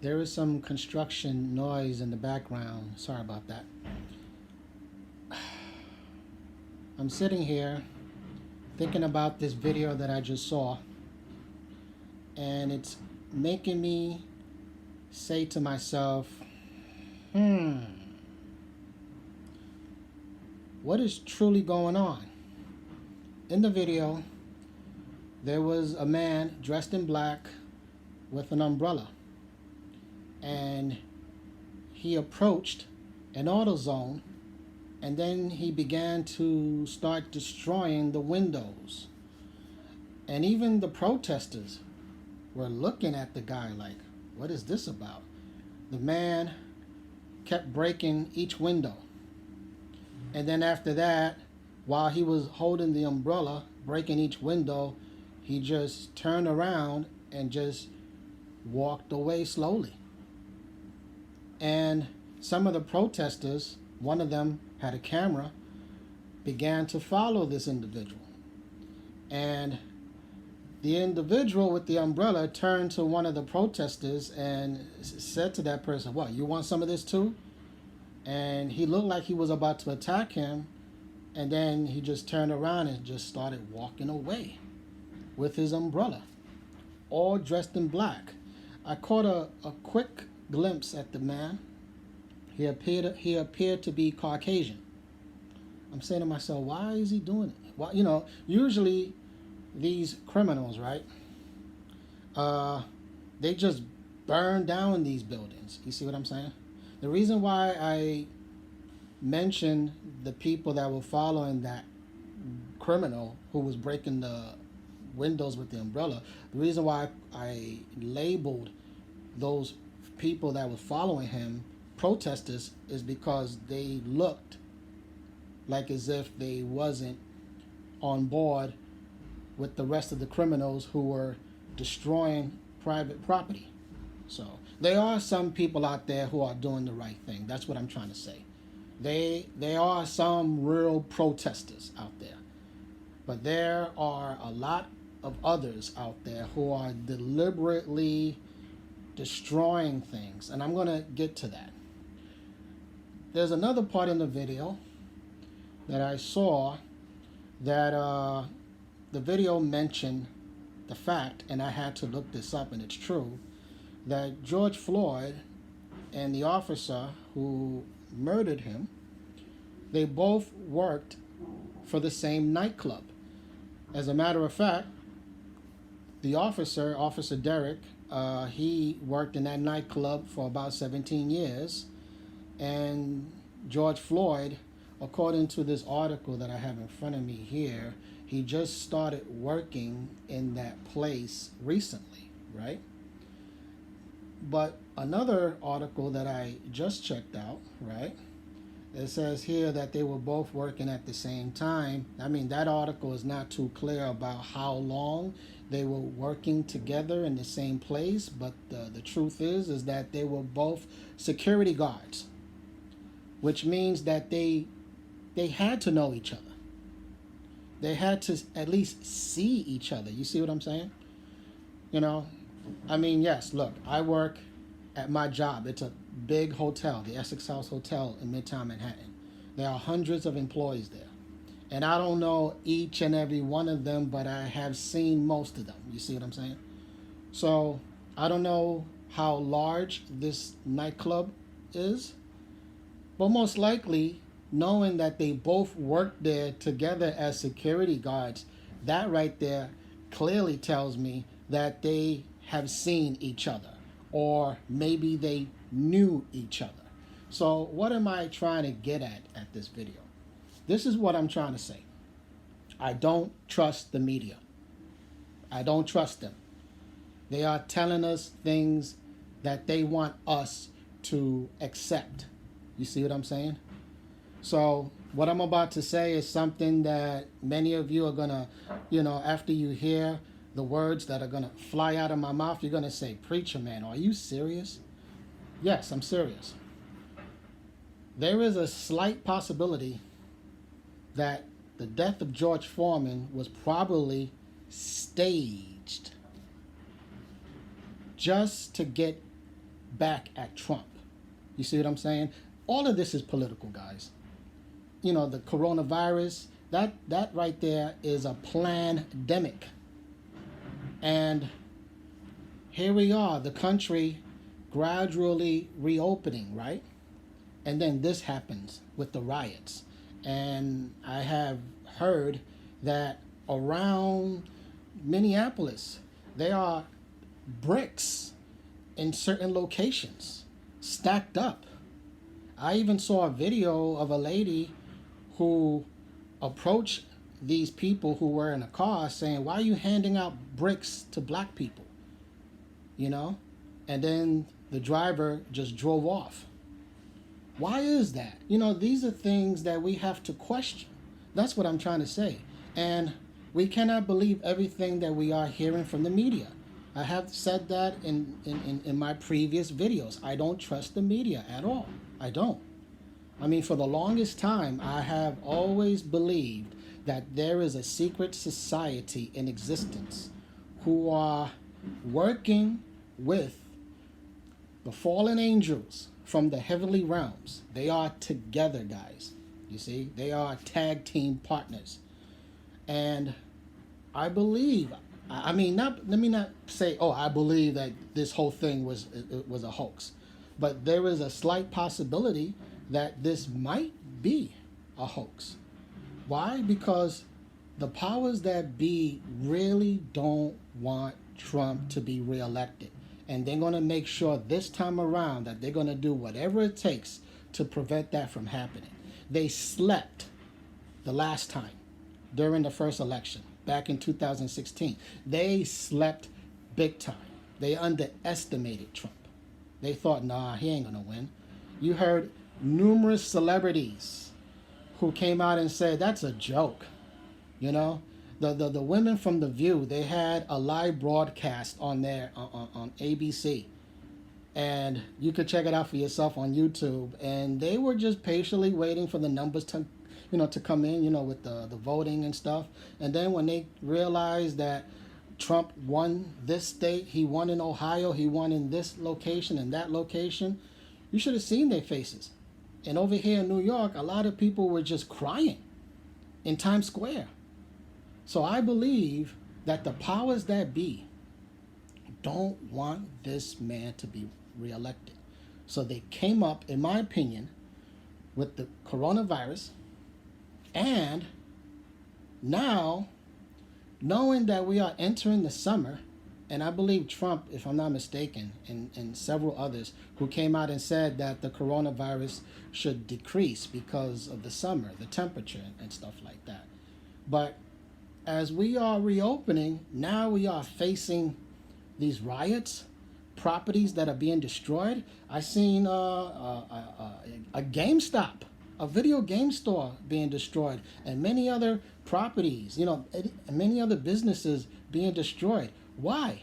There is some construction noise in the background. Sorry about that. I'm sitting here thinking about this video that I just saw, and it's making me say to myself, what is truly going on? In the video, there was a man dressed in black with an umbrella, and he approached an AutoZone, and then he began to start destroying the windows. And even the protesters were looking at the guy like, what is this about? The man kept breaking each window. And then after that, while he was holding the umbrella, breaking each window, he just turned around and just walked away slowly. And some of the protesters, one of them had a camera, began to follow this individual. And the individual with the umbrella turned to one of the protesters and said to that person, "What, you want some of this too?" And he looked like he was about to attack him, and then he just turned around and just started walking away with his umbrella, all dressed in black. I caught a quick glimpse at the man. He appeared to be Caucasian. I'm saying to myself, why is he doing it? Why, usually these criminals, right? They just burn down these buildings. You see what I'm saying? The reason why I mentioned the people that were following that criminal who was breaking the windows with the umbrella, the reason why I labeled those people that were following him protesters is because they looked like as if they wasn't on board with the rest of the criminals who were destroying private property. So there are some people out there who are doing the right thing. That's what I'm trying to say. There are some real protesters out there, but there are a lot of others out there who are deliberately destroying things, and I'm going to get to that. There's another part in the video that I saw that the video mentioned the fact, and I had to look this up, and it's true, that George Floyd and the officer who murdered him, they both worked for the same nightclub. As a matter of fact, the officer, Officer Derek, he worked in that nightclub for about 17 years. And George Floyd, according to this article that I have in front of me here, he just started working in that place recently, right? But another article that I just checked out, right, it says here that they were both working at the same time. I mean, that article is not too clear about how long they were working together in the same place, but the truth is that they were both security guards, which means that they had to know each other. They had to at least see each other. You see what I'm saying? I mean, yes, look, I work at my job. It's a big hotel, the Essex House Hotel in Midtown Manhattan. There are hundreds of employees there. And I don't know each and every one of them, but I have seen most of them. You see what I'm saying? So I don't know how large this nightclub is, but most likely, knowing that they both worked there together as security guards, that right there clearly tells me that they have seen each other, or maybe they knew each other. So what am I trying to get at this video? This is what I'm trying to say. I don't trust the media. I don't trust them. They are telling us things that they want us to accept. You see what I'm saying? So what I'm about to say is something that many of you are going to, after you hear the words that are going to fly out of my mouth, you're going to say, "Preacher man, are you serious?" Yes, I'm serious. There is a slight possibility that the death of George Foreman was probably staged just to get back at Trump. You see what I'm saying? All of this is political, guys. You know, the coronavirus, that right there is a plandemic. And here we are, the country gradually reopening, right? And then this happens with the riots. And I have heard that around Minneapolis, there are bricks in certain locations stacked up. I even saw a video of a lady who approached these people who were in a car saying, "Why are you handing out bricks to black people?" You know? And then the driver just drove off. Why is that? You know, these are things that we have to question. That's what I'm trying to say. And we cannot believe everything that we are hearing from the media. I have said that in my previous videos. I don't trust the media at all. I don't. I mean, for the longest time, I have always believed that there is a secret society in existence who are working with the fallen angels from the heavenly realms. They are together, guys. You see, they are tag team partners. And I believe, I mean, not let me not say, oh, I believe that this whole thing was a hoax, but there is a slight possibility that this might be a hoax. Why? Because the powers that be really don't want Trump to be reelected. And they're going to make sure this time around that they're going to do whatever it takes to prevent that from happening. They slept the last time during the first election back in 2016. They slept big time. They underestimated Trump. They thought, nah, he ain't going to win. You heard numerous celebrities who came out and said, that's a joke. You know, the women from The View, they had a live broadcast on their on ABC, and you could check it out for yourself on YouTube. And they were just patiently waiting for the numbers to, to come in, with the voting and stuff. And then when they realized that Trump won this state, he won in Ohio, he won in this location and that location, you should have seen their faces. And over here in New York, a lot of people were just crying in Times Square. So I believe that the powers that be don't want this man to be reelected. So they came up, in my opinion, with the coronavirus. And now, knowing that we are entering the summer, and I believe Trump, if I'm not mistaken, and several others who came out and said that the coronavirus should decrease because of the summer, the temperature and stuff like that. But as we are reopening, now we are facing these riots, properties that are being destroyed. I seen a GameStop, a video game store being destroyed, and many other properties, many other businesses being destroyed. Why?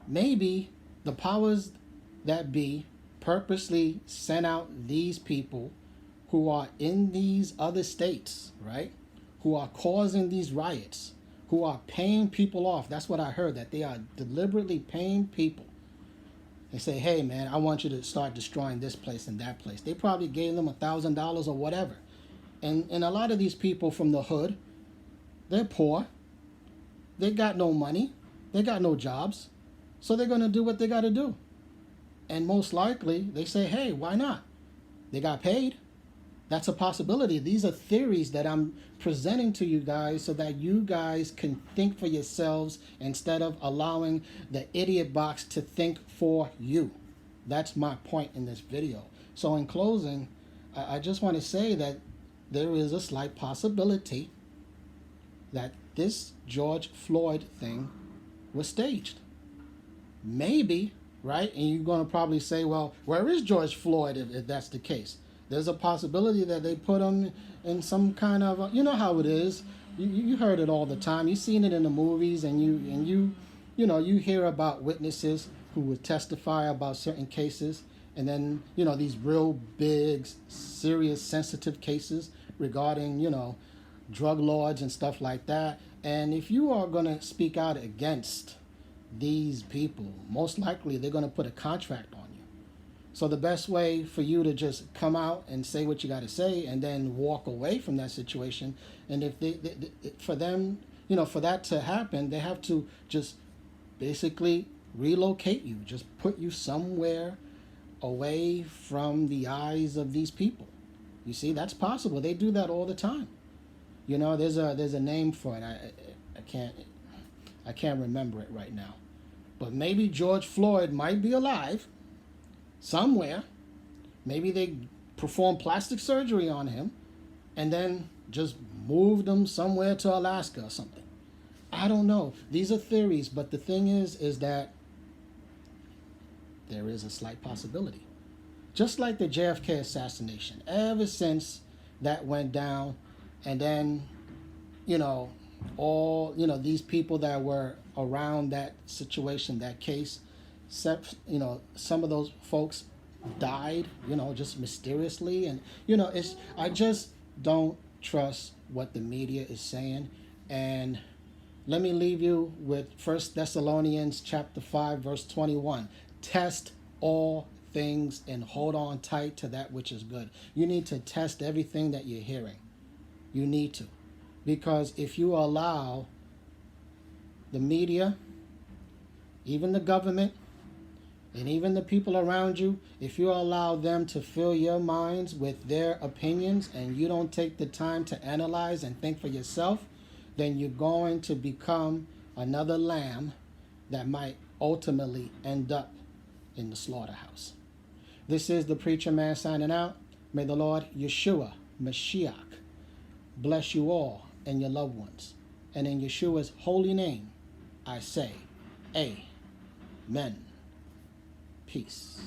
Maybe the powers that be purposely sent out these people who are in these other states, right? Who are causing these riots, who are paying people off. That's what I heard, that they are deliberately paying people. They say, hey, man, I want you to start destroying this place and that place. They probably gave them $1,000 or whatever. And a lot of these people from the hood, they're poor. They got no money. They got no jobs. So they're going to do what they got to do. And most likely, they say, hey, why not? They got paid. That's a possibility. These are theories that I'm presenting to you guys so that you guys can think for yourselves instead of allowing the idiot box to think for you. That's my point in this video. So in closing, I just want to say that there is a slight possibility that this George Floyd thing was staged. Maybe, right? And you're going to probably say, well, where is George Floyd if that's the case? There's a possibility that they put him in some kind of, you know how it is. You heard it all the time. You've seen it in the movies, and you hear about witnesses who would testify about certain cases, and then these real big, serious, sensitive cases regarding drug lords and stuff like that. And if you are going to speak out against these people, most likely they're going to put a contract on you. So the best way for you to just come out and say what you got to say and then walk away from that situation, and if for them, for that to happen, they have to just basically relocate you, just put you somewhere away from the eyes of these people. You see, that's possible. They do that all the time. There's a name for it. I can't remember it right now. But maybe George Floyd might be alive somewhere. Maybe they performed plastic surgery on him and then just moved him somewhere to Alaska or something. I don't know. These are theories, but the thing is that there is a slight possibility. Just like the JFK assassination, ever since that went down, and then, all, these people that were around that situation, that case, some of those folks died, just mysteriously. And, I just don't trust what the media is saying. And let me leave you with 1 Thessalonians chapter 5, verse 21. Test all things and hold on tight to that which is good. You need to test everything that you're hearing. You need to. Because if you allow the media, even the government, and even the people around you, if you allow them to fill your minds with their opinions and you don't take the time to analyze and think for yourself, then you're going to become another lamb that might ultimately end up in the slaughterhouse. This is the Preacher Man signing out. May the Lord Yeshua Mashiach bless you all and your loved ones. And in Yeshua's holy name, I say, Amen. Peace.